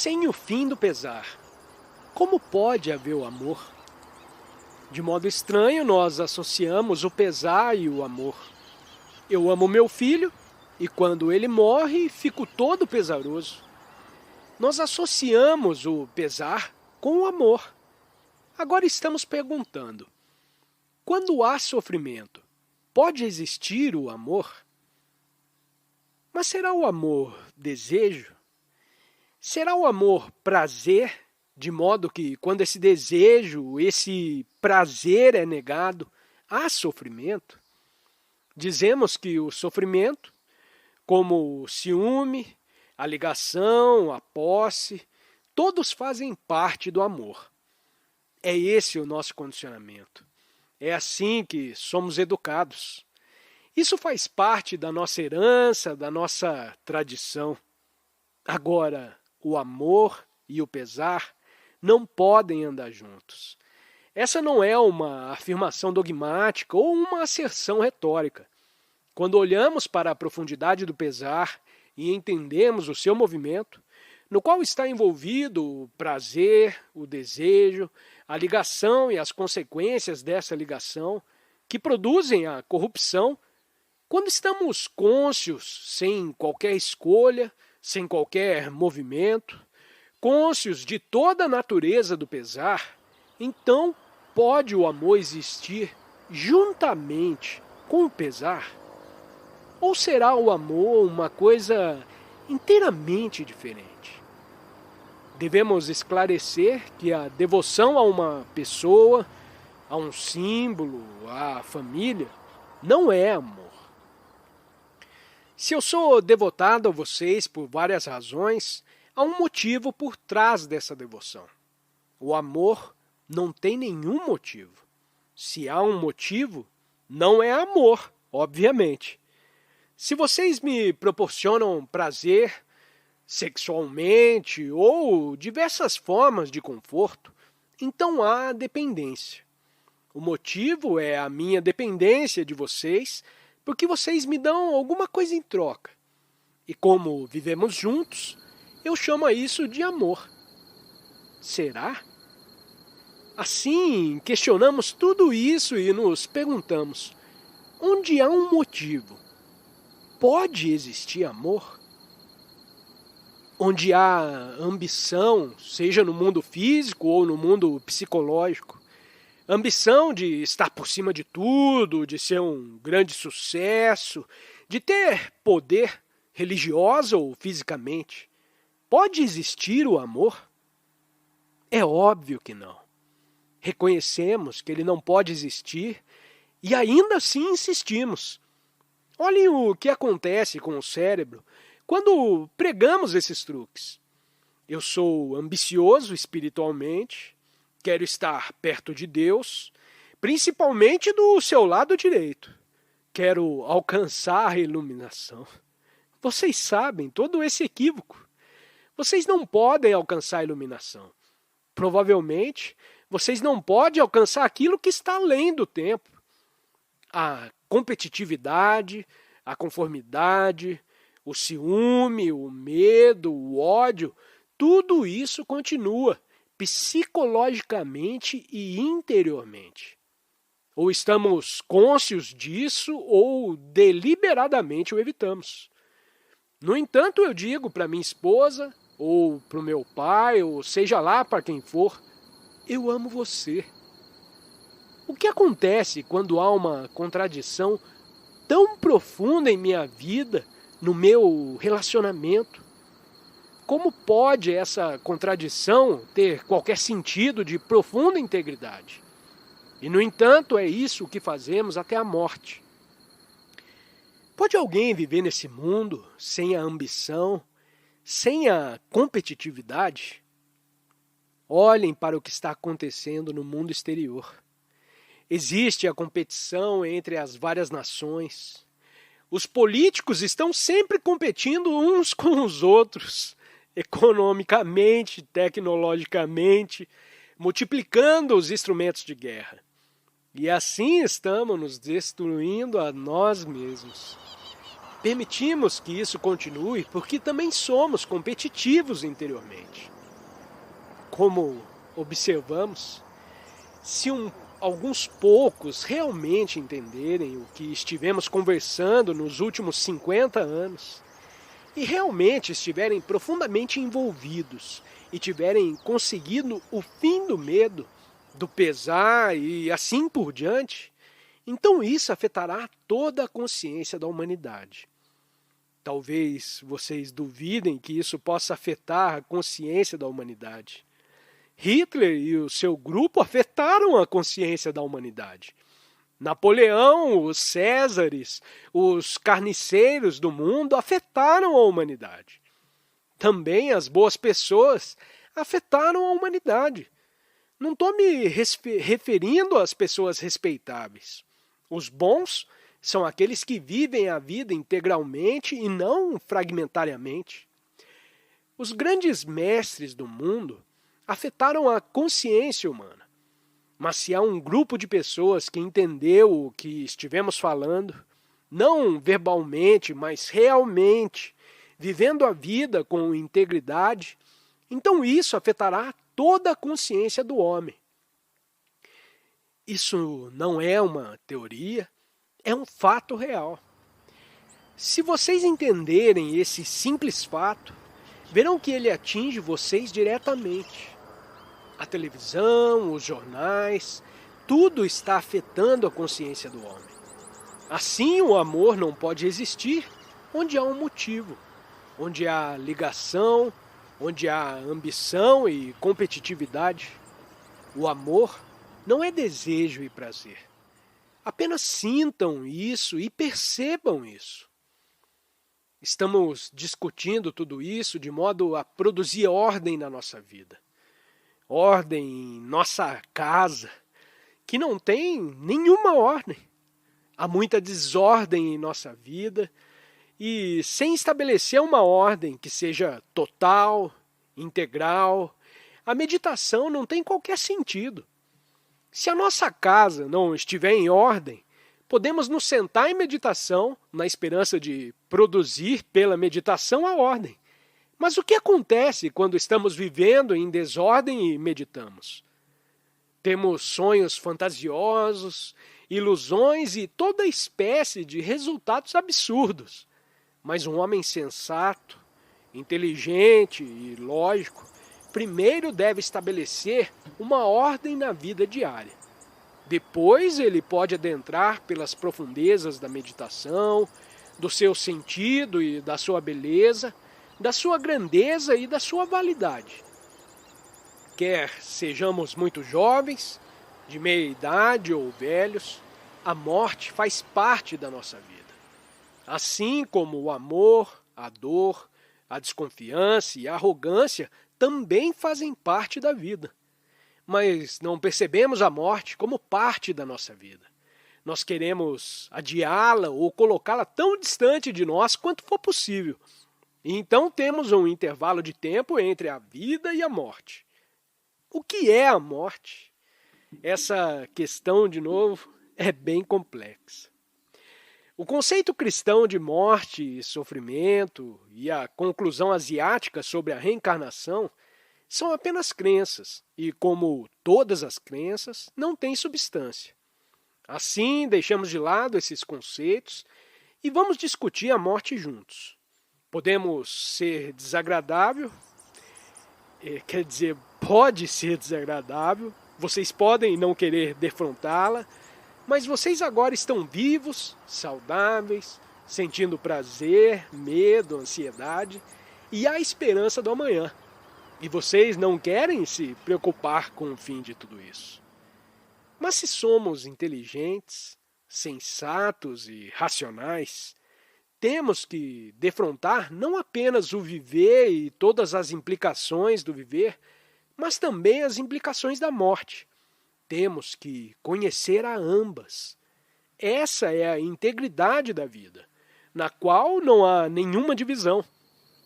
Sem o fim do pesar, como pode haver o amor? De modo estranho, nós associamos o pesar e o amor. Eu amo meu filho e quando ele morre, fico todo pesaroso. Nós associamos o pesar com o amor. Agora estamos perguntando: quando há sofrimento, pode existir o amor? Mas será o amor desejo? Será o amor prazer, de modo que quando esse desejo, esse prazer é negado, há sofrimento? Dizemos que o sofrimento, como o ciúme, a ligação, a posse, todos fazem parte do amor. É esse o nosso condicionamento. É assim que somos educados. Isso faz parte da nossa herança, da nossa tradição. Agora, o amor e o pesar não podem andar juntos. Essa não é uma afirmação dogmática ou uma asserção retórica. Quando olhamos para a profundidade do pesar e entendemos o seu movimento, no qual está envolvido o prazer, o desejo, a ligação e as consequências dessa ligação, que produzem a corrupção, quando estamos cônscios, sem qualquer escolha, sem qualquer movimento, cônscios de toda a natureza do pesar, então pode o amor existir juntamente com o pesar? Ou será o amor uma coisa inteiramente diferente? Devemos esclarecer que a devoção a uma pessoa, a um símbolo, à família, não é amor. Se eu sou devotado a vocês por várias razões, há um motivo por trás dessa devoção. O amor não tem nenhum motivo. Se há um motivo, não é amor, obviamente. Se vocês me proporcionam prazer sexualmente ou diversas formas de conforto, então há dependência. O motivo é a minha dependência de vocês, porque vocês me dão alguma coisa em troca. E como vivemos juntos, eu chamo isso de amor. Será? Assim, questionamos tudo isso e nos perguntamos: onde há um motivo, pode existir amor? Onde há ambição, seja no mundo físico ou no mundo psicológico, ambição de estar por cima de tudo, de ser um grande sucesso, de ter poder religioso ou fisicamente, pode existir o amor? É óbvio que não. Reconhecemos que ele não pode existir e ainda assim insistimos. Olhem o que acontece com o cérebro quando pregamos esses truques. Eu sou ambicioso espiritualmente, quero estar perto de Deus, principalmente do seu lado direito. Quero alcançar a iluminação. Vocês sabem todo esse equívoco. Vocês não podem alcançar a iluminação. Provavelmente, vocês não podem alcançar aquilo que está além do tempo. A competitividade, a conformidade, o ciúme, o medo, o ódio, tudo isso continua psicologicamente e interiormente. Ou estamos cônscios disso ou deliberadamente o evitamos. No entanto, eu digo para minha esposa, ou para o meu pai, ou seja lá para quem for, eu amo você. O que acontece quando há uma contradição tão profunda em minha vida, no meu relacionamento? Como pode essa contradição ter qualquer sentido de profunda integridade? E, no entanto, é isso que fazemos até a morte. Pode alguém viver nesse mundo sem a ambição, sem a competitividade? Olhem para o que está acontecendo no mundo exterior. Existe a competição entre as várias nações. Os políticos estão sempre competindo uns com os outros, economicamente, tecnologicamente, multiplicando os instrumentos de guerra. E assim estamos nos destruindo a nós mesmos. Permitimos que isso continue porque também somos competitivos interiormente. Como observamos, se alguns poucos realmente entenderem o que estivemos conversando nos últimos 50 anos e realmente estiverem profundamente envolvidos e tiverem conseguido o fim do medo, do pesar e assim por diante, então isso afetará toda a consciência da humanidade. Talvez vocês duvidem que isso possa afetar a consciência da humanidade. Hitler e o seu grupo afetaram a consciência da humanidade. Napoleão, os Césares, os carniceiros do mundo afetaram a humanidade. Também as boas pessoas afetaram a humanidade. Não estou me referindo às pessoas respeitáveis. Os bons são aqueles que vivem a vida integralmente e não fragmentariamente. Os grandes mestres do mundo afetaram a consciência humana. Mas se há um grupo de pessoas que entendeu o que estivemos falando, não verbalmente, mas realmente, vivendo a vida com integridade, então isso afetará toda a consciência do homem. Isso não é uma teoria, é um fato real. Se vocês entenderem esse simples fato, verão que ele atinge vocês diretamente. A televisão, os jornais, tudo está afetando a consciência do homem. Assim, o amor não pode existir onde há um motivo, onde há ligação, onde há ambição e competitividade. O amor não é desejo e prazer. Apenas sintam isso e percebam isso. Estamos discutindo tudo isso de modo a produzir ordem na nossa vida. Ordem em nossa casa, que não tem nenhuma ordem. Há muita desordem em nossa vida e sem estabelecer uma ordem que seja total, integral, a meditação não tem qualquer sentido. Se a nossa casa não estiver em ordem, podemos nos sentar em meditação na esperança de produzir pela meditação a ordem. Mas o que acontece quando estamos vivendo em desordem e meditamos? Temos sonhos fantasiosos, ilusões e toda espécie de resultados absurdos. Mas um homem sensato, inteligente e lógico, primeiro deve estabelecer uma ordem na vida diária. Depois ele pode adentrar pelas profundezas da meditação, do seu sentido e da sua beleza, da sua grandeza e da sua validade. Quer sejamos muito jovens, de meia idade ou velhos, a morte faz parte da nossa vida. Assim como o amor, a dor, a desconfiança e a arrogância também fazem parte da vida. Mas não percebemos a morte como parte da nossa vida. Nós queremos adiá-la ou colocá-la tão distante de nós quanto for possível. E então temos um intervalo de tempo entre a vida e a morte. O que é a morte? Essa questão, de novo, é bem complexa. O conceito cristão de morte e sofrimento e a conclusão asiática sobre a reencarnação são apenas crenças e, como todas as crenças, não têm substância. Assim, deixamos de lado esses conceitos e vamos discutir a morte juntos. Podemos ser desagradável, pode ser desagradável, vocês podem não querer defrontá-la, mas vocês agora estão vivos, saudáveis, sentindo prazer, medo, ansiedade e a esperança do amanhã. E vocês não querem se preocupar com o fim de tudo isso. Mas se somos inteligentes, sensatos e racionais, temos que defrontar não apenas o viver e todas as implicações do viver, mas também as implicações da morte. Temos que conhecer a ambas. Essa é a integridade da vida, na qual não há nenhuma divisão.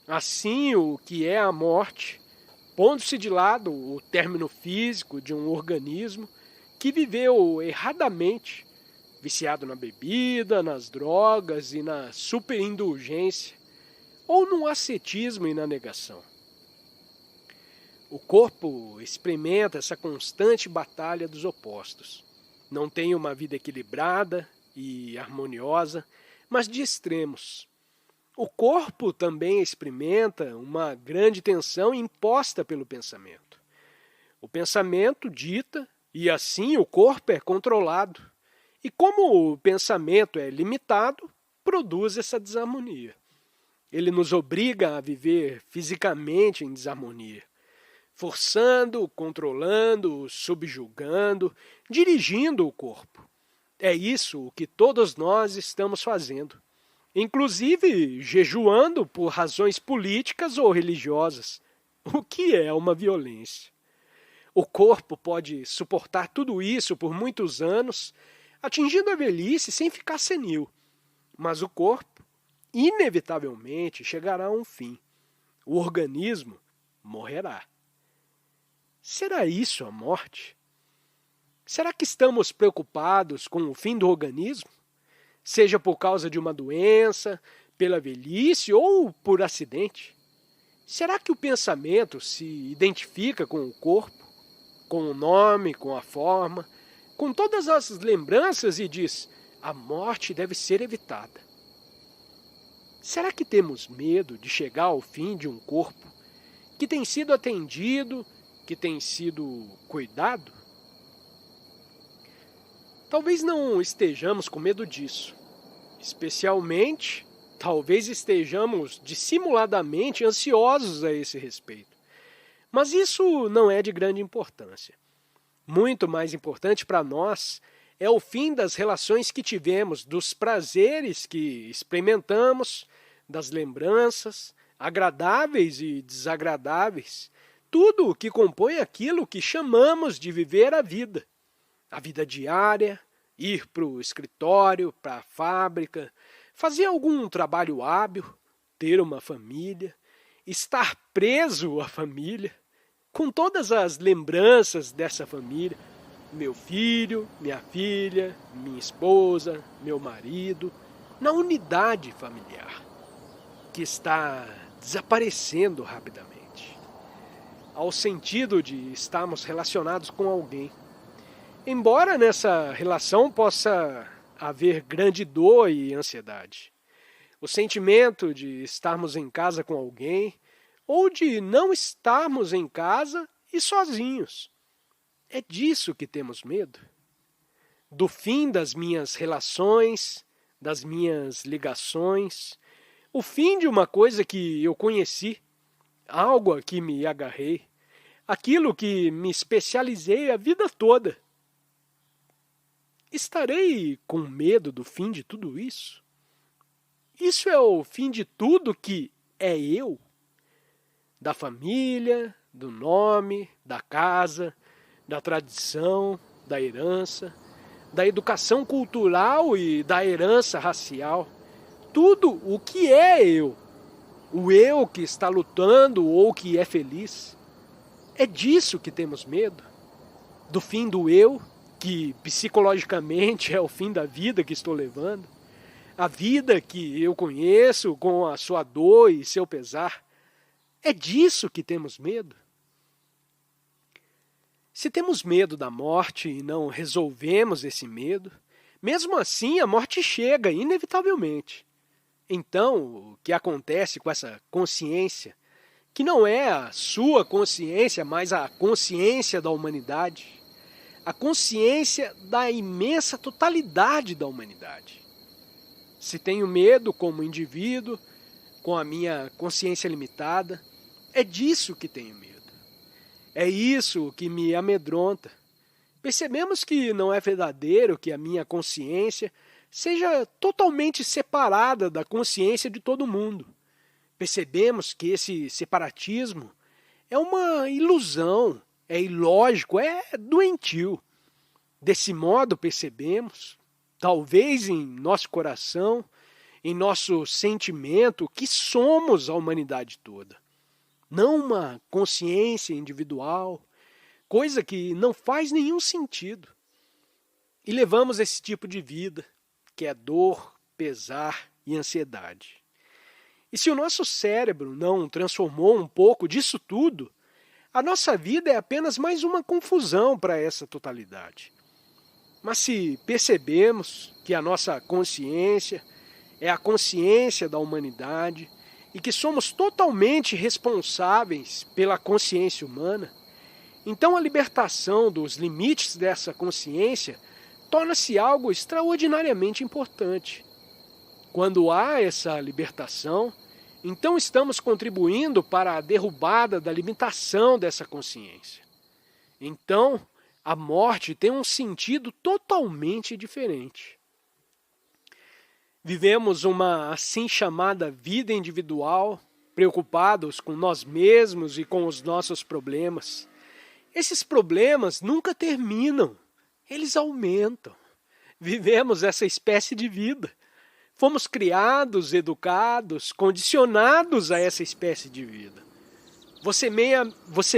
Assim, o que é a morte, pondo-se de lado o término físico de um organismo que viveu erradamente, viciado na bebida, nas drogas e na superindulgência, ou no ascetismo e na negação. O corpo experimenta essa constante batalha dos opostos. Não tem uma vida equilibrada e harmoniosa, mas de extremos. O corpo também experimenta uma grande tensão imposta pelo pensamento. O pensamento dita, e assim o corpo é controlado. E como o pensamento é limitado, produz essa desarmonia. Ele nos obriga a viver fisicamente em desarmonia, forçando, controlando, subjugando, dirigindo o corpo. É isso o que todos nós estamos fazendo, inclusive jejuando por razões políticas ou religiosas, o que é uma violência. O corpo pode suportar tudo isso por muitos anos, atingindo a velhice sem ficar senil, mas o corpo, inevitavelmente, chegará a um fim. O organismo morrerá. Será isso a morte? Será que estamos preocupados com o fim do organismo? Seja por causa de uma doença, pela velhice ou por acidente? Será que o pensamento se identifica com o corpo, com o nome, com a forma, com todas as lembranças e diz: a morte deve ser evitada? Será que temos medo de chegar ao fim de um corpo que tem sido atendido, que tem sido cuidado? Talvez não estejamos com medo disso. Especialmente, talvez estejamos dissimuladamente ansiosos a esse respeito. Mas isso não é de grande importância. Muito mais importante para nós é o fim das relações que tivemos, dos prazeres que experimentamos, das lembranças, agradáveis e desagradáveis, tudo o que compõe aquilo que chamamos de viver a vida diária, ir para o escritório, para a fábrica, fazer algum trabalho hábil, ter uma família, estar preso à família, com todas as lembranças dessa família, meu filho, minha filha, minha esposa, meu marido, na unidade familiar, que está desaparecendo rapidamente, ao sentido de estarmos relacionados com alguém. Embora nessa relação possa haver grande dor e ansiedade, o sentimento de estarmos em casa com alguém ou de não estarmos em casa e sozinhos. É disso que temos medo? Do fim das minhas relações, das minhas ligações, o fim de uma coisa que eu conheci, algo a que me agarrei, aquilo que me especializei a vida toda. Estarei com medo do fim de tudo isso? Isso é o fim de tudo que é eu? Da família, do nome, da casa, da tradição, da herança, da educação cultural e da herança racial. Tudo o que é eu. O eu que está lutando ou que é feliz. É disso que temos medo? Do fim do eu, que psicologicamente é o fim da vida que estou levando, a vida que eu conheço com a sua dor e seu pesar. É disso que temos medo? Se temos medo da morte e não resolvemos esse medo, mesmo assim a morte chega inevitavelmente. Então, o que acontece com essa consciência, que não é a sua consciência, mas a consciência da humanidade, a consciência da imensa totalidade da humanidade. Se tenho medo como indivíduo, com a minha consciência limitada, é disso que tenho medo. É isso que me amedronta. Percebemos que não é verdadeiro que a minha consciência seja totalmente separada da consciência de todo mundo. Percebemos que esse separatismo é uma ilusão, é ilógico, é doentio. Desse modo percebemos, talvez em nosso coração, em nosso sentimento, que somos a humanidade toda. Não uma consciência individual, coisa que não faz nenhum sentido. e levamos esse tipo de vida, que é dor, pesar e ansiedade. E se o nosso cérebro não transformou um pouco disso tudo, a nossa vida é apenas mais uma confusão para essa totalidade. Mas se percebemos que a nossa consciência é a consciência da humanidade e que somos totalmente responsáveis pela consciência humana, então a libertação dos limites dessa consciência torna-se algo extraordinariamente importante. Quando há essa libertação, então estamos contribuindo para a derrubada da limitação dessa consciência. Então, a morte tem um sentido totalmente diferente. Vivemos uma assim chamada vida individual, preocupados com nós mesmos e com os nossos problemas. Esses problemas nunca terminam, eles aumentam. Vivemos essa espécie de vida. Fomos criados, educados, condicionados a essa espécie de vida. Você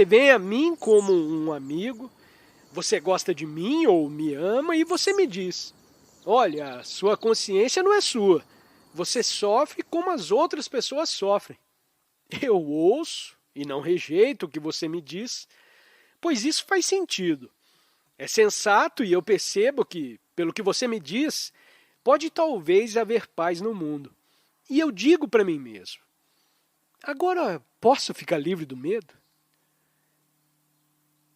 vem a mim como um amigo, você gosta de mim ou me ama e você me diz: olha, sua consciência não é sua, você sofre como as outras pessoas sofrem. Eu ouço e não rejeito o que você me diz, pois isso faz sentido. É sensato e eu percebo que, pelo que você me diz, pode talvez haver paz no mundo. E eu digo para mim mesmo: agora posso ficar livre do medo?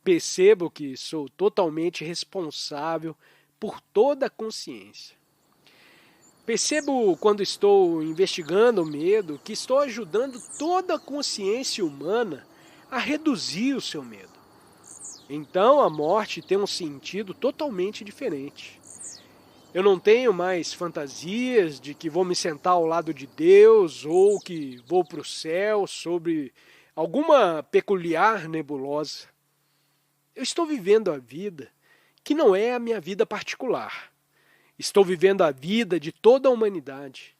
Percebo que sou totalmente responsável por toda a consciência. Percebo quando estou investigando o medo que estou ajudando toda a consciência humana a reduzir o seu medo. Então a morte tem um sentido totalmente diferente. Eu não tenho mais fantasias de que vou me sentar ao lado de Deus ou que vou para o céu sobre alguma peculiar nebulosa. Eu estou vivendo a vida que não é a minha vida particular. Estou vivendo a vida de toda a humanidade.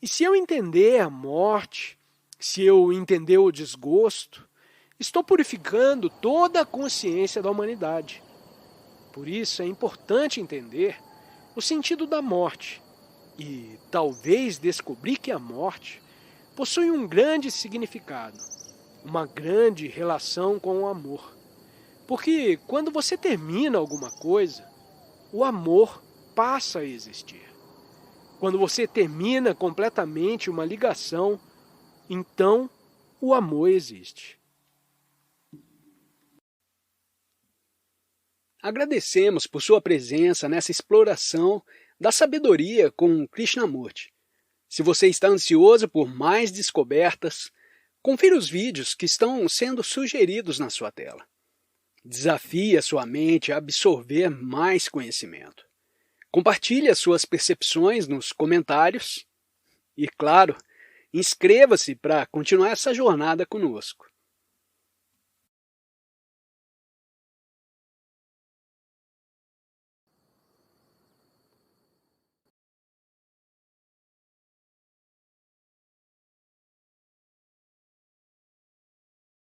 E se eu entender a morte, se eu entender o desgosto, estou purificando toda a consciência da humanidade. Por isso é importante entender o sentido da morte e talvez descobrir que a morte possui um grande significado, uma grande relação com o amor. Porque quando você termina alguma coisa, o amor passa a existir. Quando você termina completamente uma ligação, então o amor existe. Agradecemos por sua presença nessa exploração da sabedoria com Krishnamurti. Se você está ansioso por mais descobertas, confira os vídeos que estão sendo sugeridos na sua tela. Desafie a sua mente a absorver mais conhecimento. Compartilhe as suas percepções nos comentários e, claro, inscreva-se para continuar essa jornada conosco.